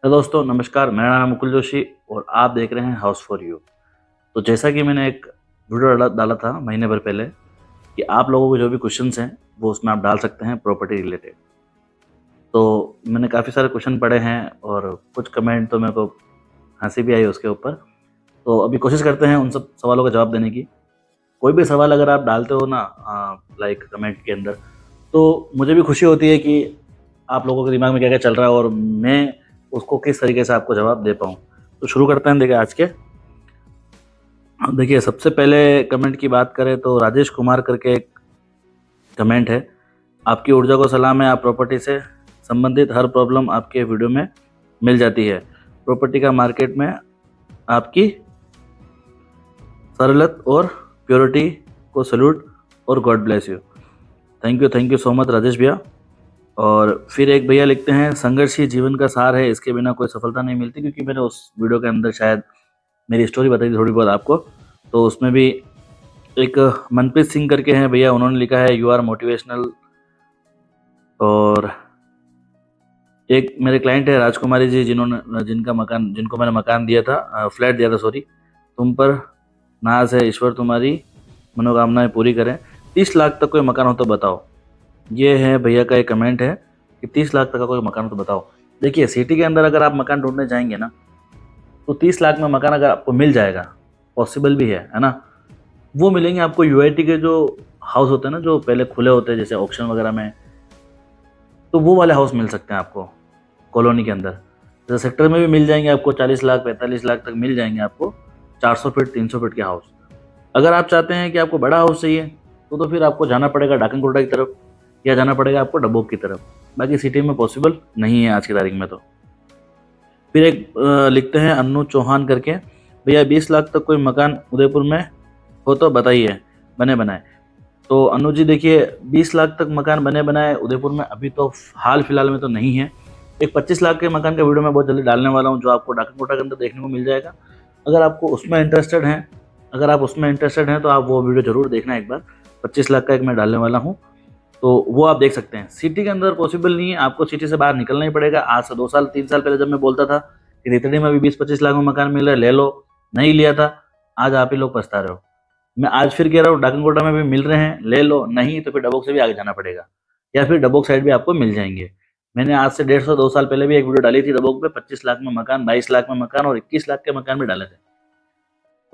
Hello दोस्तों, नमस्कार। मेरा नाम है मुकुल जोशी और आप देख रहे हैं हाउस फॉर यू। तो जैसा कि मैंने एक वीडियो डाला था महीने भर पहले कि आप लोगों को जो भी क्वेश्चंस हैं वो उसमें आप डाल सकते हैं प्रॉपर्टी रिलेटेड। तो मैंने काफ़ी सारे क्वेश्चन पढ़े हैं और कुछ कमेंट तो मेरे को हंसी भी आई उसके ऊपर। तो अभी कोशिश करते हैं उन सब सवालों का जवाब देने की। कोई भी सवाल अगर आप डालते हो ना लाइक कमेंट के अंदर, तो मुझे भी खुशी होती है कि आप लोगों के दिमाग में क्या क्या चल रहा है और मैं उसको किस तरीके से आपको जवाब दे पाऊँ। तो शुरू करते हैं। देखिए आज के देखिए सबसे पहले कमेंट की बात करें तो राजेश कुमार करके एक कमेंट है। आपकी ऊर्जा को सलाम है। आप प्रॉपर्टी से संबंधित हर प्रॉब्लम आपके वीडियो में मिल जाती है। प्रॉपर्टी का मार्केट में आपकी सरलत और प्योरिटी को सैल्यूट और God bless you. Thank you so much Rajesh भैया। और फिर एक भैया लिखते हैं, संघर्ष ही जीवन का सार है, इसके बिना कोई सफलता नहीं मिलती। क्योंकि मैंने उस वीडियो के अंदर शायद मेरी स्टोरी बताई थी थोड़ी बहुत आपको, तो उसमें भी एक मनप्रीत सिंह करके हैं भैया, उन्होंने लिखा है यू आर मोटिवेशनल। और एक मेरे क्लाइंट है राजकुमारी जी, जिनको मैंने मकान दिया था, फ्लैट दिया था सॉरी। तुम पर नाज है, ईश्वर तुम्हारी मनोकामनाएं पूरी करें। 30 लाख तक कोई मकान हो तो बताओ। ये है भैया का एक कमेंट है कि 30 लाख तक का कोई मकान हो तो बताओ। देखिए सिटी के अंदर अगर आप मकान ढूंढने जाएंगे ना, तो 30 लाख में मकान अगर आपको मिल जाएगा, पॉसिबल भी है ना। वो मिलेंगे आपको यूआईटी के जो हाउस होते हैं ना, जो पहले खुले होते हैं जैसे ऑक्शन वगैरह में, तो वो वाले हाउस मिल सकते हैं आपको कॉलोनी के अंदर। जैसे सेक्टर में भी मिल जाएंगे आपको 40 लाख 45 लाख तक मिल जाएंगे आपको 400 फीट 300 फीट के हाउस। अगर आप चाहते हैं कि आपको बड़ा हाउस चाहिए तो फिर आपको जाना पड़ेगा डाकनकोटा की तरफ या जाना पड़ेगा आपको डबोक की तरफ। बाकी सिटी में पॉसिबल नहीं है आज की तारीख में। तो फिर एक लिखते हैं अन्नू चौहान करके, भैया 20 लाख तक कोई मकान उदयपुर में हो तो बताइए, बने बनाए। तो अनु जी देखिए 20 लाख तक मकान बने बनाए उदयपुर में अभी तो हाल फिलहाल में तो नहीं है। एक 25 लाख के मकान का वीडियो मैं बहुत जल्दी डालने वाला हूँ, जो आपको डाकनकोटा के अंदर देखने को मिल जाएगा। अगर आप उसमें इंटरेस्टेड हैं तो आप वो वीडियो जरूर देखना एक बार। 25 लाख का एक मैं डालने वाला हूँ, तो वो आप देख सकते हैं। सिटी के अंदर पॉसिबल नहीं है, आपको सिटी से बाहर निकलना ही पड़ेगा। आज से 2 साल 3 साल पहले जब मैं बोलता था कि रितड़ी में भी 20-25 लाख में मकान मिल रहा है, ले लो, नहीं लिया था, आज आप ही लोग पछता रहे हो। मैं आज फिर कह रहा हूँ डाकनकोटा में भी मिल रहे हैं, ले लो, नहीं तो फिर डबोक से भी आगे जाना पड़ेगा, या फिर डबोक साइड भी आपको मिल जाएंगे। मैंने आज से 150-2 साल पहले भी एक वीडियो डाली थी डबोक पे, 25 लाख में मकान, 22 लाख में मकान और 21 लाख के मकान भी डाले थे।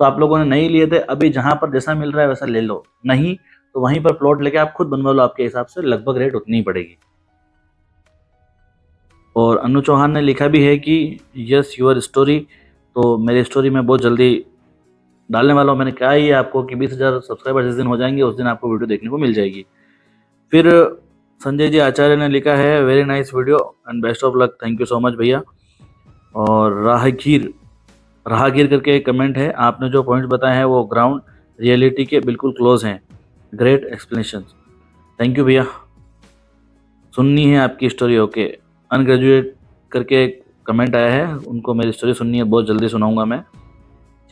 तो आप लोगों ने नहीं लिए थे। अभी जहां पर जैसा मिल रहा है वैसा ले लो, नहीं तो वहीं पर प्लॉट लेके आप खुद बनवा लो, आपके हिसाब से लगभग रेट उतनी ही पड़ेगी। और अनु चौहान ने लिखा भी है कि यस योर स्टोरी, तो मेरी स्टोरी में बहुत जल्दी डालने वाला हूँ। मैंने कहा ही है आपको कि 20,000 सब्सक्राइबर जिस दिन हो जाएंगे उस दिन आपको वीडियो देखने को मिल जाएगी। फिर संजय जी आचार्य ने लिखा है, very nice video and best of luck. Thank you so much भैया। और राहगीर करके एक कमेंट है, आपने जो पॉइंट्स बताए हैं वो ग्राउंड रियलिटी के बिल्कुल क्लोज हैं, ग्रेट एक्सप्लेनेशन। थैंक यू भैया। सुननी है आपकी स्टोरी, ओके। अनग्रेजुएट करके एक कमेंट आया है, उनको मेरी स्टोरी सुननी है, बहुत जल्दी सुनाऊंगा मैं।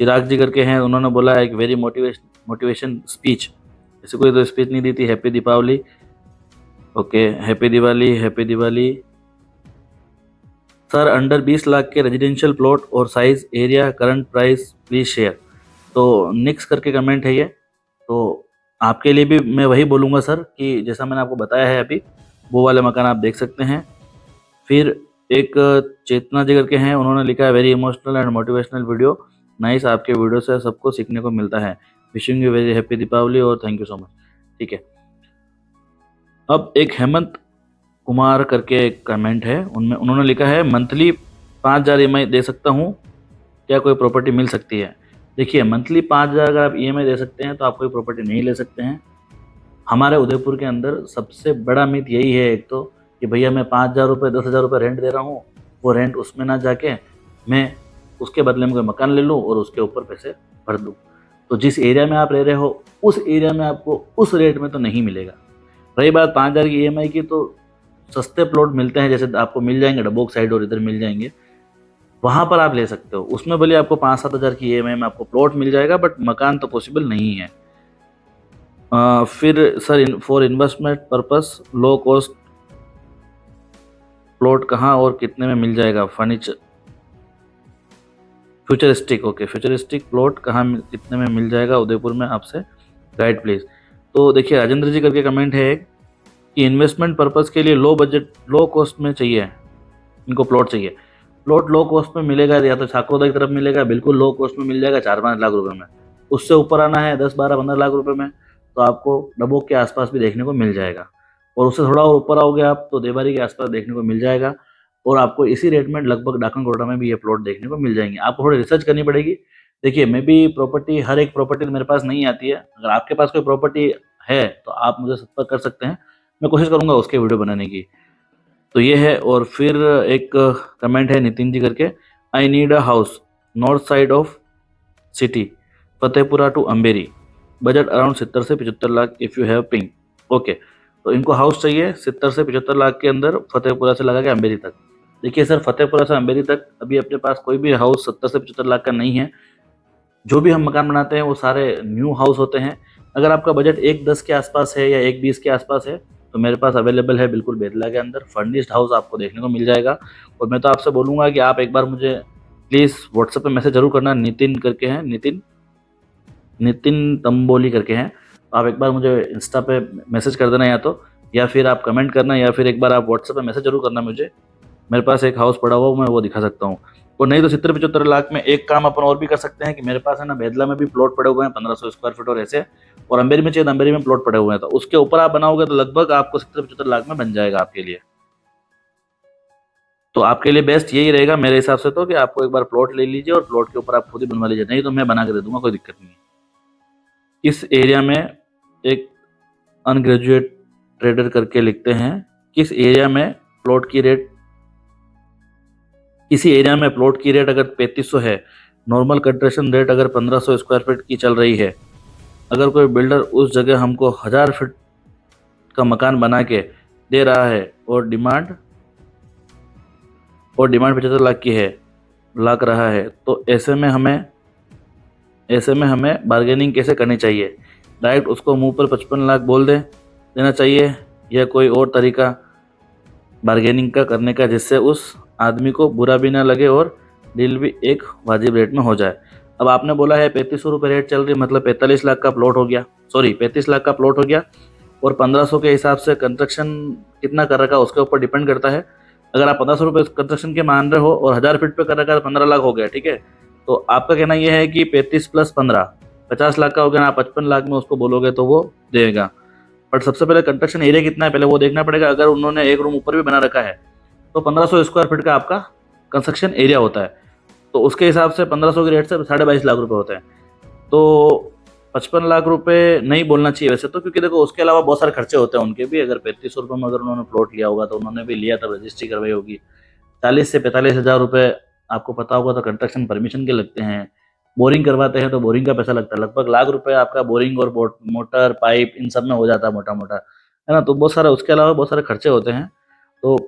चिराग जी करके हैं, उन्होंने बोला है एक वेरी मोटिवेशन स्पीच। ऐसे कोई तो स्पीच नहीं दी थी। Happy Deepavali, okay, happy Diwali, happy Diwali sir. Under 20 lakh के रेजिडेंशियल प्लॉट और size area current price please share. तो निक्स करके कमेंट है ये। तो आपके लिए भी मैं वही बोलूँगा सर कि जैसा मैंने आपको बताया है अभी, वो वाले मकान आप देख सकते हैं। फिर एक चेतना जी करके हैं, उन्होंने लिखा है very emotional and motivational video, nice, आपके वीडियो से सबको सीखने को मिलता है, wishing you very happy Deepavali और थैंक यू सो मच। ठीक है। अब एक हेमंत कुमार करके एक कमेंट है, उनमें उन्होंने लिखा है मंथली 5,000 EMI दे सकता हूँ, क्या कोई प्रॉपर्टी मिल सकती है। देखिए मंथली 5,000 अगर आप EMI दे सकते हैं तो आप कोई प्रॉपर्टी नहीं ले सकते हैं। हमारे उदयपुर के अंदर सबसे बड़ा मिथ यही है एक तो, कि भैया मैं 5,000 रुपये 10,000 रुपये रेंट दे रहा हूँ, वो रेंट उसमें ना जाके मैं उसके बदले में कोई मकान ले लूँ और उसके ऊपर पैसे भर दूँ। तो जिस एरिया में आप रह रहे हो उस एरिया में आपको उस रेट में तो नहीं मिलेगा। रही बात 5,000 की EMI की, तो सस्ते प्लॉट मिलते हैं, जैसे आपको मिल जाएंगे डबोक साइड और इधर मिल जाएंगे, वहाँ पर आप ले सकते हो। उसमें भले आपको 5-7 हज़ार की EMI में आपको प्लॉट मिल जाएगा, बट मकान तो पॉसिबल नहीं है। फिर sir for investment purpose low cost plot कहाँ और कितने में मिल जाएगा, furniture futuristic, okay, futuristic plot कहाँ कितने में मिल जाएगा उदयपुर में आपसे, गाइड प्लीज। तो देखिए राजेंद्र जी करके कमेंट है एक, कि इन्वेस्टमेंट पर्पस के लिए लो बजट लो कॉस्ट में चाहिए, इनको प्लॉट चाहिए। प्लॉट लो कॉस्ट में मिलेगा या तो छाकोदा की तरफ मिलेगा, बिल्कुल लो कॉस्ट में मिल जाएगा 4-5 लाख रुपए में। उससे ऊपर आना है 10-12-15 लाख रुपए में, तो आपको डबोक के आसपास भी देखने को मिल जाएगा। और उससे थोड़ा और ऊपर आओगे आप तो देवारी के आसपास देखने को मिल जाएगा। और आपको इसी रेट में लगभग डाकन कोटा में भी ये प्लॉट देखने को मिल जाएंगे। आपको थोड़ी रिसर्च करनी पड़ेगी। देखिए मैं भी प्रॉपर्टी, हर एक प्रॉपर्टी मेरे पास नहीं आती है। अगर आपके पास कोई प्रॉपर्टी है तो आप मुझे संपर्क कर सकते हैं, मैं कोशिश करूंगा उसके वीडियो बनाने की। तो ये है। और फिर एक कमेंट है नितिन जी करके, I need a house north side of city, Fatehpura to Amberi, budget around 70 से 75 lakh if you have pink. Okay, तो इनको हाउस चाहिए 70 से 75 लाख के अंदर, फतेहपुरा से लगा के अंबेरी तक। देखिए सर, फतेहपुरा से अंबेरी तक अभी अपने पास कोई भी हाउस 70 से 75 लाख का नहीं है। जो भी हम मकान बनाते हैं वो सारे न्यू हाउस होते हैं। अगर आपका बजट 1,10 के आसपास है या 1,20 के आसपास है तो मेरे पास अवेलेबल है बिल्कुल बेतला के अंदर, फर्निश्ड हाउस आपको देखने को मिल जाएगा। और मैं तो आपसे बोलूँगा कि आप एक बार मुझे प्लीज़ व्हाट्सएप पे मैसेज जरूर करना, नितिन करके हैं, नितिन नितिन तंबोली करके हैं। तो आप एक बार मुझे इंस्टा पे मैसेज कर देना, या फिर आप कमेंट करना, या फिर एक बार आप व्हाट्सएप पे मैसेज जरूर करना मुझे। मेरे पास एक हाउस पड़ा हुआ, मैं वो दिखा सकता हूँ। और नहीं तो 70-75 लाख में एक काम अपन और भी कर सकते हैं कि मेरे पास है ना बेदला में भी प्लॉट पड़े हुए हैं 1500 स्क्वायर फीट और ऐसे, और अंबेरी में चाहिए तो अंबेरी में प्लॉट पड़े हुए हैं, तो उसके ऊपर आप बनाओगे तो लगभग आपको 70-75 लाख में बन जाएगा आपके लिए। तो आपके लिए बेस्ट यही रहेगा मेरे हिसाब से, तो कि आपको एक बार प्लॉट ले लीजिए और प्लॉट के ऊपर आप खुद ही बनवा लीजिए, नहीं तो मैं बना के दे दूंगा, कोई दिक्कत नहीं है। इस एरिया में एक अनग्रेजुएट ट्रेडर करके लिखते हैं, किस एरिया में प्लॉट की रेट, किसी एरिया में प्लॉट की रेट अगर 3500 है, नॉर्मल कंस्ट्रक्शन रेट अगर 1500 स्क्वायर फीट की चल रही है, अगर कोई बिल्डर उस जगह हमको 1000 फीट का मकान बना के दे रहा है और डिमांड 75 लाख की है, लाख रहा है, तो ऐसे में हमें बार्गेनिंग कैसे करनी चाहिए? डायरेक्ट उसको मुंह पर 55 लाख बोल देना चाहिए, या कोई और तरीका बार्गेनिंग का करने का जिससे उस आदमी को बुरा भी ना लगे और डील भी एक वाजिब रेट में हो जाए? अब आपने बोला है 3500 रुपये रेट चल रही, मतलब 45 लाख का प्लॉट हो गया, सॉरी 35 लाख का प्लॉट हो गया, और 1500 के हिसाब से कंस्ट्रक्शन कितना कर रखा उसके ऊपर डिपेंड करता है। अगर आप 1500 रुपये कंस्ट्रक्शन के मान रहे हो और 1000 फीट पे कर रखा है 15 लाख हो गया, ठीक है। तो आपका कहना यह है कि 35 + 15 50 लाख का हो गया ना, आप 55 लाख में उसको बोलोगे तो वो देगा। बट सबसे पहले कंस्ट्रक्शन एरिया कितना है पहले वो देखना पड़ेगा। अगर उन्होंने एक रूम ऊपर भी बना रखा है तो 1500 स्क्वायर फीट का आपका कंस्ट्रक्शन एरिया होता है, तो उसके हिसाब से 1500 के रेट से 22.5 लाख रुपए होते हैं। तो 55 लाख रुपए नहीं बोलना चाहिए वैसे तो, क्योंकि देखो उसके अलावा बहुत सारे खर्चे होते हैं उनके भी। अगर 3500 रुपये में अगर उन्होंने प्लॉट लिया होगा तो उन्होंने भी लिया तब रजिस्ट्री करवाई होगी। 40 से 45 हज़ार रुपये आपको पता होगा तो कंस्ट्रक्शन परमिशन के लगते हैं। बोरिंग करवाते हैं तो बोरिंग का पैसा लगता है, लगभग लाख रुपए आपका बोरिंग और मोटर पाइप इन सब में हो जाता है मोटा मोटा, है ना। तो बहुत सारा उसके अलावा बहुत सारे खर्चे होते हैं। तो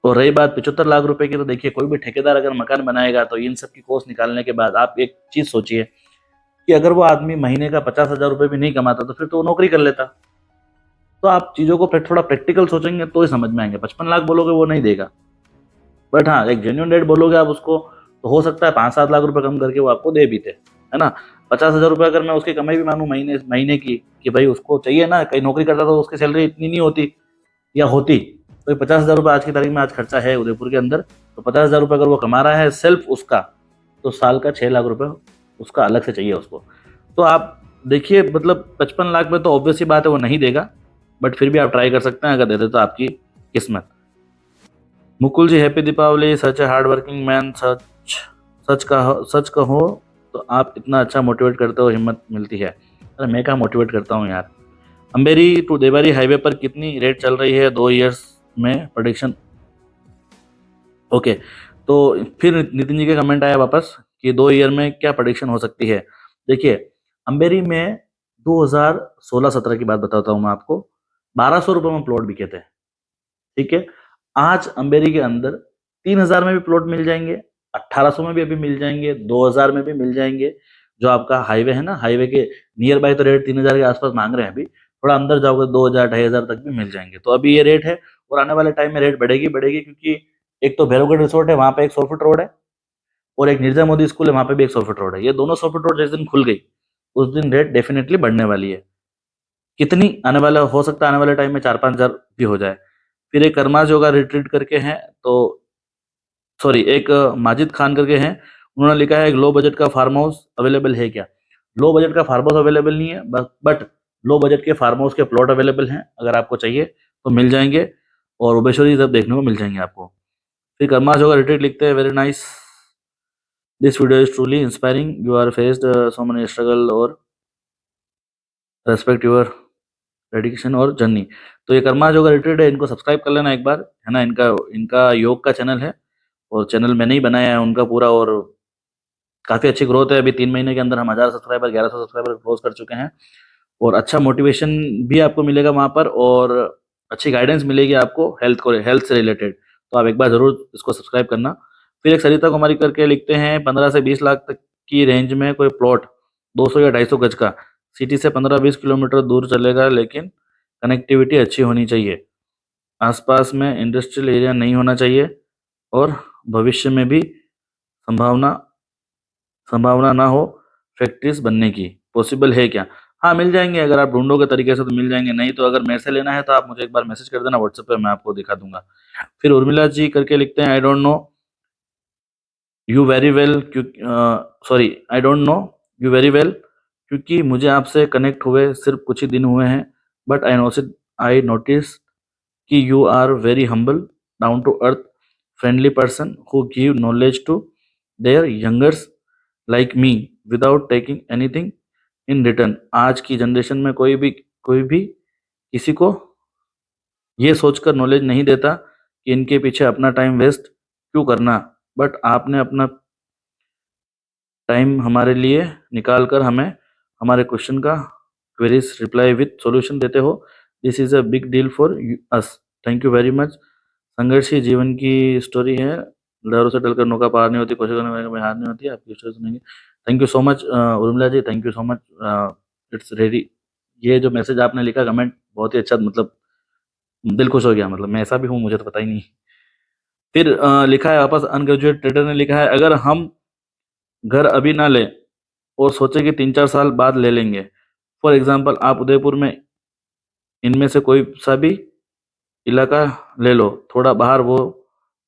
और रही बात 75 लाख रुपए की, तो देखिए कोई भी ठेकेदार अगर मकान बनाएगा तो इन सब की कॉस्ट निकालने के बाद आप एक चीज सोचिए कि अगर वो आदमी महीने का 50,000 रुपये भी नहीं कमाता तो फिर तो वो नौकरी कर लेता। तो आप चीजों को थोड़ा प्रैक्टिकल सोचेंगे तो ही समझ में आएंगे। 55 लाख बोलोगे वो नहीं देगा, बट हाँ एक जेन्युइन रेट बोलोगे आप उसको तो हो सकता है 5-7 लाख रुपए कम करके वो आपको दे भी दे, है ना। 50,000 रुपये अगर मैं उसकी कमाई भी मानूं महीने महीने की, कि भाई उसको चाहिए ना, कहीं नौकरी करता तो उसकी सैलरी इतनी नहीं होती या होती, तो 50,000 रुपये आज की तारीख में आज खर्चा है उदयपुर के अंदर, तो 50,000 रुपये अगर वो कमा रहा है सेल्फ उसका, तो साल का 6 लाख रुपये उसका अलग से चाहिए उसको। तो आप देखिए मतलब 55 लाख में तो ऑब्वियस ही बात है वो नहीं देगा, बट फिर भी आप ट्राई कर सकते हैं, अगर दे दे तो आपकी किस्मत। Mukul ji happy Deepawali, such a hard working man, सच कहो तो आप इतना अच्छा मोटिवेट करते हो, हिम्मत मिलती है। अरे मैं कहाँ मोटिवेट करता हूँ यार। अंबेरी टू देवारी हाईवे पर कितनी रेट चल रही है 2 ईयर्स में प्रोडिक्शन? ओके, तो फिर नितिन जी का कमेंट आया वापस कि 2 ईयर में क्या प्रोडिक्शन हो सकती है। देखिए अंबेरी में 2016-17 की बात बताता हूँ मैं आपको, 1200 रुपये में प्लॉट बिके थे, ठीक है। आज अंबेरी के अंदर 3000 में भी प्लॉट मिल जाएंगे, 1800 में भी अभी मिल जाएंगे, 2000 में भी मिल जाएंगे। जो आपका हाईवे है ना, हाईवे के नियर बाय तो रेट 3000 के आसपास मांग रहे हैं, अभी थोड़ा अंदर जाओगे 2000 2500 तक भी मिल जाएंगे। तो अभी ये रेट है और आने वाले टाइम में रेट बढ़ेगी बढ़ेगी, क्योंकि एक तो भैरवगढ़ रिसोर्ट है, वहां पे एक 100 फुट रोड है, और एक निर्जा मोदी स्कूल है, वहाँ पे भी एक 100 फीट रोड है। ये दोनों 100 फीट रोड जिस दिन खुल गई उस दिन रेट डेफिनेटली बढ़ने वाली है। कितनी आने वाला हो सकता है, आने वाले टाइम में 4-5 हज़ार भी हो जाए। फिर एक कर्माज योगा रिट्रीट करके हैं, तो सॉरी एक माजिद खान करके हैं, उन्होंने लिखा है एक लो बजट का फार्म हाउस अवेलेबल है क्या। लो बजट का फार्म हाउस अवेलेबल नहीं है, बट लो बजट के फार्म हाउस के प्लॉट अवेलेबल हैं, अगर आपको चाहिए तो मिल जाएंगे, और ओबेश्वरी सब देखने को मिल जाएंगे आपको। फिर कर्माज योगा रिट्रीट लिखते हैं, very nice, this video is truly inspiring, you are faced so many struggle और रेस्पेक्ट योर डेडिकेशन और जर्नी। तो ये कर्मा योगा रिट्रीट है, इनको सब्सक्राइब कर लेना एक बार, है ना। इनका इनका योग का चैनल है, और चैनल मैंने ही बनाया है उनका पूरा, और काफ़ी अच्छी ग्रोथ है। अभी 3 महीने के अंदर हम 1000 सब्सक्राइबर 1100 सब्सक्राइबर क्लोज कर चुके हैं, और अच्छा मोटिवेशन भी आपको मिलेगा वहाँ पर, और अच्छी गाइडेंस मिलेगी आपको हेल्थ से रिलेटेड। तो आप एक बार ज़रूर इसको सब्सक्राइब करना। फिर एक सरिता कुमारी करके लिखते हैं, 15 से 20 लाख तक की रेंज में कोई प्लॉट 200 या 250 गज का, सिटी से 15-20 किलोमीटर दूर चलेगा, लेकिन कनेक्टिविटी अच्छी होनी चाहिए, आसपास में इंडस्ट्रियल एरिया नहीं होना चाहिए, और भविष्य में भी संभावना संभावना ना हो फैक्ट्रीज बनने की, पॉसिबल है क्या। हाँ, मिल जाएंगे, अगर आप ढूंढोगे तरीके से तो मिल जाएंगे, नहीं तो अगर मेरे से लेना है तो आप मुझे एक बार मैसेज कर देना व्हाट्सएप पे, मैं आपको दिखा दूंगा। फिर उर्मिला जी करके लिखते हैं, I don't know you very well, sorry I don't know you very well, क्योंकि मुझे आपसे कनेक्ट हुए सिर्फ कुछ ही दिन हुए हैं, बट आई नोटिस कि you are very humble, down to earth, friendly person who give knowledge to their youngers like me without taking anything in return. आज की जनरेशन में कोई भी किसी को ये सोचकर नॉलेज नहीं देता कि इनके पीछे अपना टाइम वेस्ट क्यों करना, बट आपने अपना टाइम हमारे लिए निकाल कर हमें हमारे क्वेश्चन का क्वेरीज रिप्लाई विथ सॉल्यूशन देते हो। This is a big deal for us, thank you very much. संघर्षी जीवन की स्टोरी है, लहरों से डलकर नौका पार नहीं होती, कोशिश करने में हार नहीं होती, आपकी स्टोरी सुनेंगे। Thank you so much Urmila ji, thank you so much, it's ready. ये जो मैसेज आपने लिखा कमेंट बहुत ही अच्छा, मतलब दिल खुश हो गया, मतलब मैं ऐसा भी हूँ, मुझे तो पता ही नहीं। फिर लिखा है वापस अनग्रेजुएट ट्रेडर ने लिखा है, अगर हम घर अभी ना लें और सोचे कि 3-4 साल बाद ले लेंगे, फॉर एग्जाम्पल आप उदयपुर में इनमें से कोई सा भी इलाका ले लो, थोड़ा बाहर वो,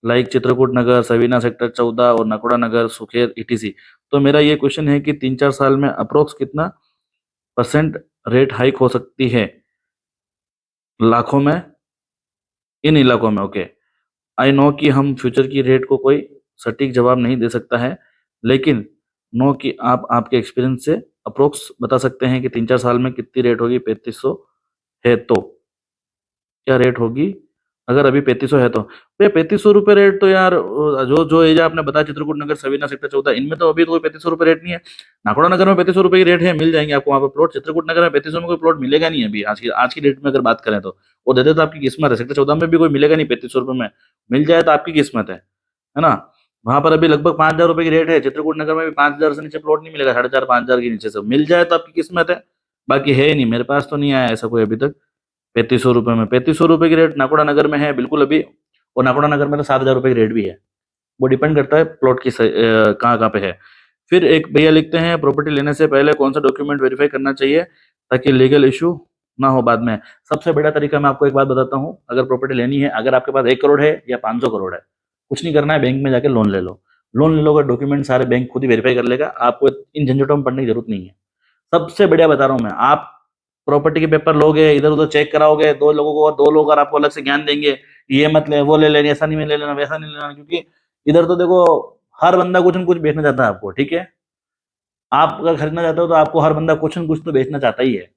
लाइक चित्रकूट नगर, सवीना सेक्टर 14 और नकोड़ा नगर, सुखेर ईटीसी। तो मेरा ये क्वेश्चन है कि 3-4 साल में अप्रोक्स कितना परसेंट रेट हाइक हो सकती है लाखों में इन इलाकों में। ओके, आई नो कि हम फ्यूचर की रेट को कोई सटीक जवाब नहीं दे सकता है, लेकिन नो कि आप आपके एक्सपीरियंस से अप्रोक्स बता सकते हैं कि 3-4 साल में कितनी रेट होगी। 3500 है तो क्या रेट होगी, अगर अभी 3500 है तो भैया 3500 रुपये रेट तो यार, जो जो एरिया आपने बताया चित्रकूट नगर, सवीना सेक्टर 14, इनमें तो अभी तो कोई 3500 रुपये रेट नहीं है। नाकोड़ा नगर में 3500 रुपये की रेट है, मिल जाएंगे आपको वहाँ पे प्लॉट। चित्रकूट नगर में 3500 में कोई प्लॉट मिलेगा नहीं अभी, आज की डेट में अगर बात करें तो। वो देते तो आपकी किस्मत है, सेक्टर 14 में भी कोई मिलेगा नहीं 3500 रुपये में, मिल जाए तो आपकी किस्मत है ना। वहां पर अभी लगभग 5000 रुपये की रेट है, चित्रकूट नगर में भी 5000 से नीचे प्लॉट नहीं मिलेगा, 4500-5000 के नीचे से मिल जाए तो आपकी किस्मत है, बाकी है ही नहीं। मेरे पास तो नहीं आया ऐसा कोई अभी तक 3500 रुपये में। 3500 रुपये की रेट नाकोड़ा नगर में है बिल्कुल अभी, और नाकोड़ा नगर में तो 7000 रुपये की रेट भी है, वो डिपेंड करता है प्लॉट की कहाँ कहाँ पे है। फिर एक भैया लिखते हैं, प्रॉपर्टी लेने से पहले कौन सा डॉक्यूमेंट वेरीफाई करना चाहिए ताकि लीगल इशू ना हो बाद में। सबसे बड़ा तरीका मैं आपको एक बात बताता हूँ, अगर प्रॉपर्टी लेनी है, अगर आपके पास 1 करोड़ है या 500 करोड़ है, कुछ नहीं करना है, बैंक में जाके लोन ले लो। लोन ले लोगे, डॉक्यूमेंट सारे बैंक खुद ही वेरीफाई कर लेगा, आपको इन झंझटों में पड़ने की जरूरत नहीं है। सबसे बढ़िया बता रहा हूँ मैं, आप प्रॉपर्टी के पेपर लोगे, इधर उधर चेक कराओगे, 2 लोगों को, 2 लोग और आपको अलग से ज्ञान देंगे, ये मत ले, वो ले लेना, ऐसा नहीं ले लेना, वैसा नहीं लेना, क्योंकि इधर तो देखो हर बंदा कुछ न कुछ बेचना चाहता है आपको, ठीक है। आप अगर खरीदना चाहते हो तो आपको हर बंदा कुछ न कुछ तो बेचना चाहता ही है।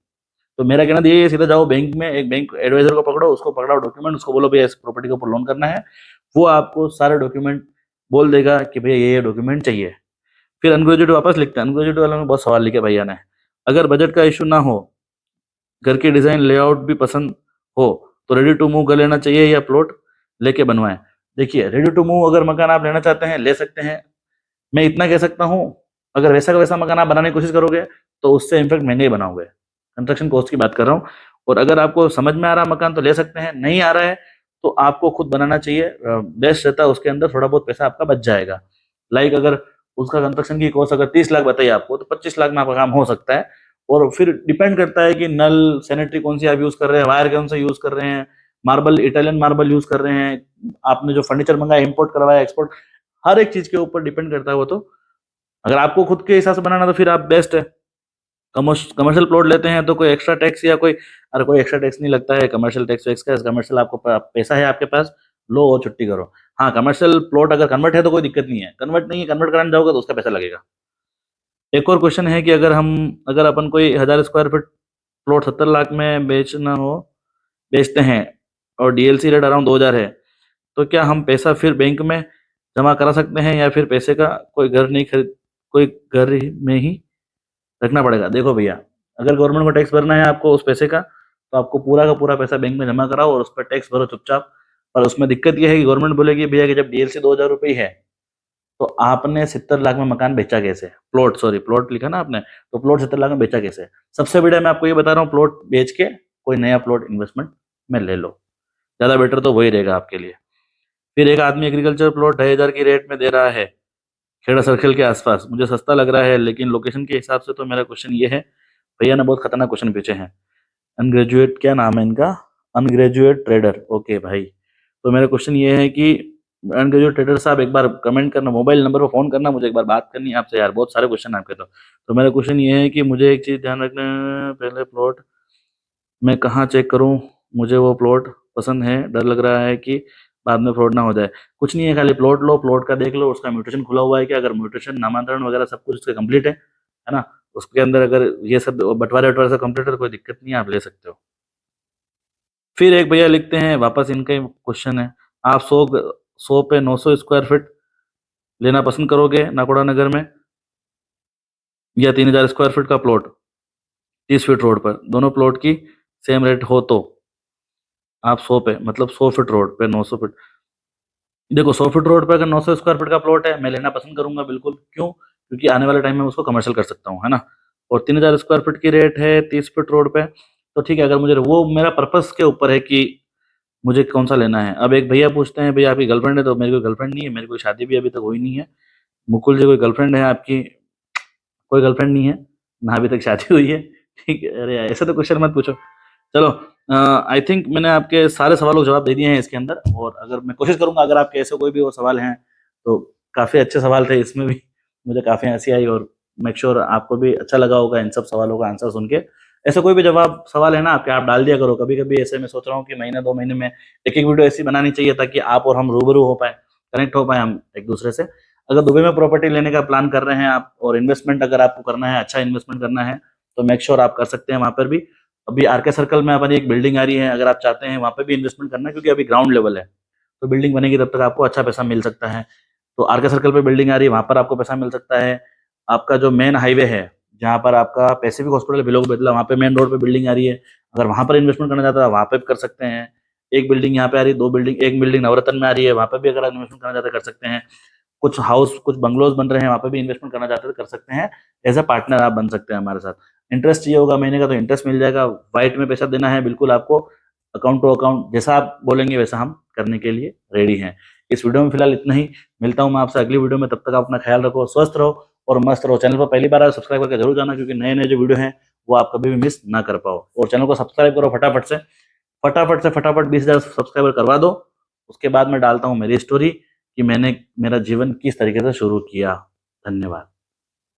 तो मेरा कहना तो ये है, सीधा जाओ बैंक में, एक बैंक एडवाइजर को पकड़ो, उसको पकड़ाओ डॉक्यूमेंट, उसको बोलो भैया इस प्रॉपर्टी के ऊपर लोन करना है, वो आपको सारे डॉक्यूमेंट बोल देगा कि भैया ये डॉक्यूमेंट चाहिए। फिर अनग्रेजुएट वापस लिखते हैं, अनग्रेजुएट वाले में बहुत सवाल लिखे भैया ने, अगर बजट का इशू ना हो, घर की डिजाइन लेआउट भी पसंद हो, तो रेडी टू मूव कर लेना चाहिए या प्लॉट लेके बनवाएं। देखिए, रेडी टू मूव अगर मकान आप लेना चाहते हैं ले सकते हैं, मैं इतना कह सकता हूँ, अगर वैसा का वैसा मकान आप बनाने की कोशिश करोगे तो उससे इनफेक्ट महंगे ही बनाओगे, कंस्ट्रक्शन कॉस्ट की बात कर रहा हूँ। और अगर आपको समझ में आ रहा मकान तो ले सकते हैं, नहीं आ रहा है तो आपको खुद बनाना चाहिए, बेस्ट रहता है, उसके अंदर थोड़ा बहुत पैसा आपका बच जाएगा। लाइक अगर उसका कंस्ट्रक्शन की कॉस्ट अगर 30 लाख बताइए आपको, तो 25 लाख में आपका काम हो सकता है। और फिर डिपेंड करता है कि नल, सैनिटरी कौन सी आप यूज कर रहे हैं, वायर कौन सा यूज कर रहे हैं, मार्बल इटालियन मार्बल यूज कर रहे हैं, आपने जो फर्नीचर मंगाया इंपोर्ट करवाया एक्सपोर्ट, हर एक चीज के ऊपर डिपेंड करता है वो। तो अगर आपको खुद के हिसाब से बनाना तो फिर आप बेस्ट है। कमर्शियल प्लॉट लेते हैं तो कोई एक्स्ट्रा टैक्स या कोई, अरे कोई एक्स्ट्रा टैक्स नहीं लगता है, कमर्शियल टैक्स वैक्स का। कमर्शियल आपको पैसा है आपके पास, लो और छुट्टी करो। हाँ, कमर्शियल प्लॉट अगर कन्वर्ट है तो कोई दिक्कत नहीं है, कन्वर्ट नहीं है, कन्वर्ट कराने जाओगे तो उसका पैसा लगेगा। एक और क्वेश्चन है कि अगर अपन कोई 1000 स्क्वायर फीट प्लॉट 70 लाख में बेचना हो, बेचते हैं, और डीएलसी रेट अराउंड 2000 है, तो क्या हम पैसा फिर बैंक में जमा करा सकते हैं, या फिर पैसे का कोई घर में ही रखना पड़ेगा? देखो भैया, अगर गवर्नमेंट को टैक्स भरना है आपको उस पैसे का, तो आपको पूरा का पूरा पैसा बैंक में जमा कराओ और उस पर टैक्स भरो चुपचाप। पर उसमें दिक्कत यह है कि गवर्नमेंट बोलेगी भैया कि जब डीएलसी 2000 रुपये है, तो आपने 70 लाख में मकान बेचा कैसे? प्लॉट, सॉरी प्लॉट लिखा ना आपने, तो प्लॉट 70 लाख में बेचा कैसे? सबसे बढ़िया मैं आपको ये बता रहा हूँ, प्लॉट बेच के कोई नया प्लॉट इन्वेस्टमेंट में ले लो, ज्यादा बेटर तो वही रहेगा आपके लिए। फिर एक आदमी एग्रीकल्चर प्लॉट 2,500 की रेट में दे रहा है खेड़ा सर्कल के आसपास, मुझे सस्ता लग रहा है, लेकिन लोकेशन के हिसाब से तो मेरा क्वेश्चन ये है, भैया ने बहुत खतरनाक क्वेश्चन पूछे हैं। अनग्रेजुएट, क्या नाम है इनका? अनग्रेजुएट ट्रेडर, ओके भाई। तो मेरा क्वेश्चन ये है कि अनग्रेजुएट ट्रेडर साहब, एक बार कमेंट करना, मोबाइल नंबर पर फोन करना, मुझे एक बार बात करनी है आपसे यार, बहुत सारे क्वेश्चन आपके। तो मेरा क्वेश्चन ये है कि मुझे एक चीज ध्यान रखना, पहले प्लॉट मैं कहाँ चेक करूँ, मुझे वो प्लॉट पसंद है, डर लग रहा है कि बाद में फ्रॉड ना हो जाए। कुछ नहीं है, खाली प्लॉट लो, प्लॉट का देख लो उसका म्यूटेशन खुला हुआ है क्या, अगर म्यूटेशन, नामांतरण वगैरह सब कुछ उसका कंप्लीट है ना, उसके अंदर अगर ये सब बंटवारे वटवारे सब कंप्लीट है तो कोई दिक्कत नहीं है, आप ले सकते हो। फिर एक भैया लिखते हैं, वापस इनका ही क्वेश्चन है, आप 100 पे 900 स्क्वायर फीट लेना पसंद करोगे नाकोड़ा नगर में, या 3000 स्क्वायर फीट का प्लॉट 30 फीट रोड पर, दोनों प्लॉट की सेम रेट हो तो? आप 100 पे, मतलब 100 फीट रोड पे 900 फीट, देखो 100 फीट रोड पे अगर 900 स्क्वायर फीट का प्लॉट है, मैं लेना पसंद करूंगा बिल्कुल। क्यों? क्योंकि आने वाले टाइम में उसको कमर्शियल कर सकता हूँ, है ना। और 3000 स्क्वायर फीट की रेट है 30 फीट रोड पे, तो ठीक है, अगर मुझे वो, मेरा पर्पस के ऊपर है कि मुझे कौन सा लेना है। अब एक भैया पूछते हैं, भैया आपकी गर्लफ्रेंड है? तो मेरी कोई गर्लफ्रेंड नहीं है, मेरी कोई शादी भी अभी तक हुई नहीं है। मुकुल जी, कोई गर्लफ्रेंड है आपकी? कोई गर्लफ्रेंड नहीं है ना, अभी तक शादी हुई है। ठीक है, अरे यार ऐसा तो क्वेश्चन मत पूछो। चलो, आई थिंक मैंने आपके सारे सवालों के जवाब दे दिए हैं इसके अंदर, और अगर मैं कोशिश करूंगा, अगर आपके ऐसे कोई भी और सवाल हैं, तो काफ़ी अच्छे सवाल थे इसमें भी, मुझे काफ़ी हंसी आई, और मेक श्योर आपको भी अच्छा लगा होगा इन सब सवालों का आंसर सुन के। ऐसा कोई भी जवाब सवाल है ना आपके, आप डाल दिया करो। कभी कभी ऐसे मैं सोच रहा हूँ कि महीने 2 महीने में एक एक वीडियो ऐसी बनानी चाहिए, ताकि आप और हम रूबरू हो पाए, कनेक्ट हो पाए हम एक दूसरे से। अगर दुबई में प्रॉपर्टी लेने का प्लान कर रहे हैं आप, और इन्वेस्टमेंट अगर आपको करना है, अच्छा इन्वेस्टमेंट करना है, तो मेक श्योर आप कर सकते हैं वहाँ पर भी। अभी आरके सर्कल में हमारी एक बिल्डिंग आ रही है, अगर आप चाहते हैं वहाँ पे भी इन्वेस्टमेंट करना है, क्योंकि अभी ग्राउंड लेवल है, तो बिल्डिंग बनेगी तब तक आपको अच्छा पैसा मिल सकता है। तो आरके सर्कल पे बिल्डिंग आ रही है, वहाँ पर आपको पैसा मिल सकता है। आपका जो मेन हाईवे है, जहाँ पर आपका पैसिफिक हॉस्पिटल बिलोक बेतला, वहाँ पे मेन रोड पे बिल्डिंग आ रही है, अगर वहाँ पर इन्वेस्टमेंट करना चाहता है वहाँ पे भी कर सकते हैं। एक बिल्डिंग यहाँ पे आ रही है, 2 बिल्डिंग, एक बिल्डिंग नवरत्न में आ रही है, वहाँ पे भी अगर इन्वेस्टमेंट करना चाहते हैं कर सकते हैं। कुछ हाउस, कुछ बंगलोज बन रहे हैं, वहाँ पे भी इन्वेस्टमेंट करना चाहते हैं तो कर सकते हैं। एज अ पार्टनर आप बन सकते हैं हमारे साथ। इंटरेस्ट चाहिए होगा महीने का, तो इंटरेस्ट मिल जाएगा। वाइट में पैसा देना है बिल्कुल आपको, अकाउंट टू अकाउंट, जैसा आप बोलेंगे वैसा हम करने के लिए रेडी हैं। इस वीडियो में फिलहाल इतना ही, मिलता हूँ मैं आपसे अगली वीडियो में, तब तक आप अपना ख्याल रखो, स्वस्थ रहो और मस्त रहो। चैनल पर पहली बार आए सब्सक्राइब करके जरूर जाना, क्योंकि नए नए जो वीडियो हैं वो आप कभी भी मिस ना कर पाओ। और चैनल को सब्सक्राइब करो फटाफट से, फटाफट 20,000 सब्सक्राइबर करवा दो। उसके बाद मैं डालता हूँ मेरी स्टोरी कि मैंने मेरा जीवन किस तरीके से शुरू किया। धन्यवाद।